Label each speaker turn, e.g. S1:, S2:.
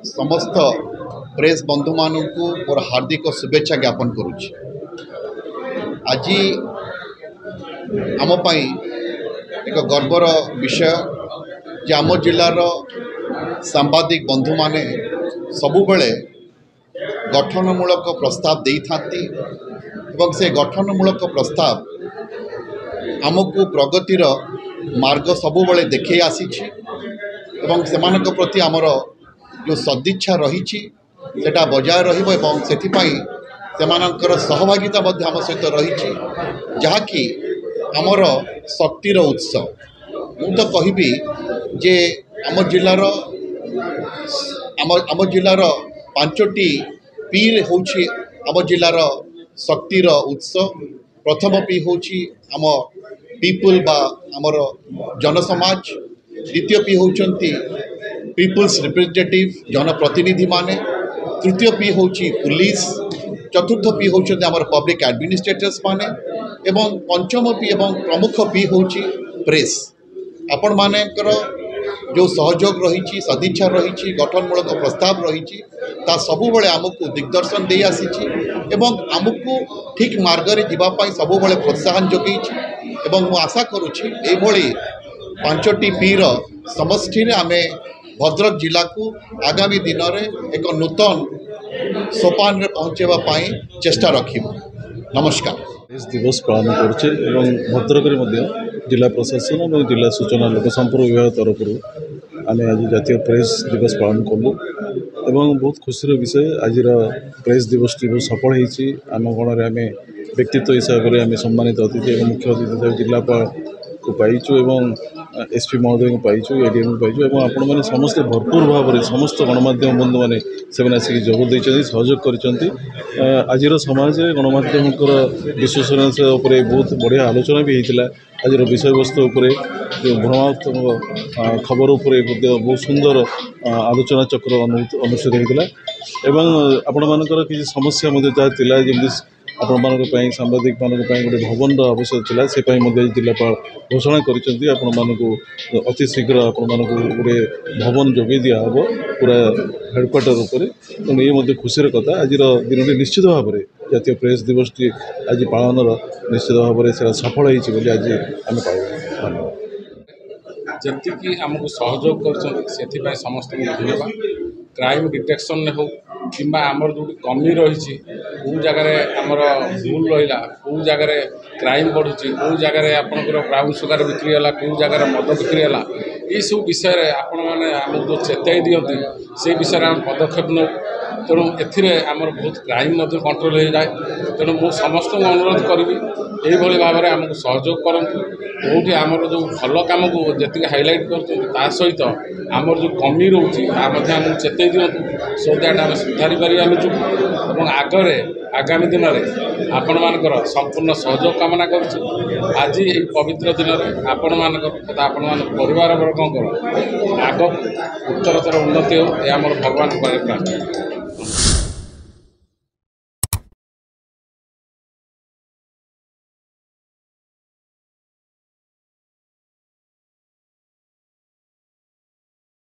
S1: समस्त प्रेस बंधु मानू मोर हार्दिक शुभेच्छा ज्ञापन करुच्ची। आज आमपाई एक गर्वर विषय जे आम जिलार सांबादिक बंधु माने सबुबले गठनमूलक प्रस्ताव दे था से गठनमूलक प्रस्ताव आमको प्रगतिर मार्ग सबुबले देखे आसी से प्रति आमर जो सदिच्छा रही सेटा बजाय रही सहभागिता आम सहित रही जहाँकि आमर शक्तिर उत्स मु तो कहबी जे आम जिलार 5टी पी होची आम जिलार शक्तिर उत्स। प्रथम पी होची आम पीपुल बा आमर जनसमाज, द्वितीय पी होचंती पीपुल्स रिप्रेजेंटेटिव जनप्रतिनिधि माने, तृतीय पी होची पुलिस, चतुर्थ पी होचंती आमर पब्लिक एडमिनिस्ट्रेटर्स माने एवं पंचम पी एवं प्रमुख पी होची प्रेस। आपण मानेकर जो सहयोग रही सदिच्छा रही गठनमूलक प्रस्ताव रही सबुबले आमको दिग्दर्शन दे आसी एवं आमको ठीक मार्ग में जीवाई सबुबले प्रोत्साहन जोगी एवं मु आशा करुच्ची एभली 5टी पीर समष्टि आमे भद्रक जिला को आगामी दिन में एक नूतन सोपान रे पहुँचेवाई चेष्टा रखिबु। नमस्कार।
S2: प्रेस दिवस पालन करुचे एवं भद्रक जिला प्रशासन और जिला सूचना लोक संपर्क विभाग तरफ आम आज जातीय प्रेस दिवस पालन कलु एवं बहुत खुशी विषय आज प्रेस दिवस टी बहुत सफल होती। आम गण में आम व्यक्तित्व हिसाब से आम सम्मानित अतिथि और मुख्य अतिथि हिसाब जिलापाल को पाइचु एवं एसपी महोदय को पाइचु, एडीएम को पाइचु एवं आपण मैंने समस्ते भरपूर भाव में समस्त गणमाध्यम बंधु मैंने से जोग देते सहयोग कर आज समाज गणमाध्यम विश्वसनीयता उपर बहुत बढ़िया आलोचना भी होता। आज विषय वस्तु जो भ्रमात्मक खबर उपर बहुत सुंदर आलोचना चक्र अनुष्ठित होता एवं आपण मानकर किसी समस्या जमी आपण सांबादिक गोटे भवन आवश्यक था से जिलापाल घोषणा कर अति शीघ्र आपण गोटे भवन जोगे दिहब पूरा हेडक्वार्टर उपर। तेणु ये खुशी कथा आज दिन निश्चित भाव में जातीय प्रेस दिवस टी आज पालन निश्चित भाव में सफल होती आज आम पाइबा।
S3: जी आमको सहयोग कर समस्त धन्यवाद। क्राइम डिटेक्शन हो कि आमर जो कमी रही कौ जगार आमर भूल रहा कौ जगार क्राइम बढ़ुची कौ जगार आपंकर ब्राउन सुगार बिक्री है कौ जगार मद बिक्री है ये सब विषय आपण मैंने आम जो चेताई दिखती से विषय आम पदक्षेप नौ। तेणु एमर बहुत क्राइम कंट्रोल हो जाए। तेणु मु समस्त अनुरोध करी यही भाव में आमको सहयोग करूँ कौटी आमर जो भल कम को जी हाइलाइट कर सहित आमर जो कमी रोचे आमको चेताई दिंतु सो दैट आम सुधारी पारिबा और आगरे आगामी दिन में आपण मानकर संपूर्ण सहयोग कामना करुच्ची। आज ये पवित्र दिन में आपण मानकर तथा आपण मान परिवार वर्गों आग उत्तरतर उन्नति हो यह आम भगवान प्रार्थना।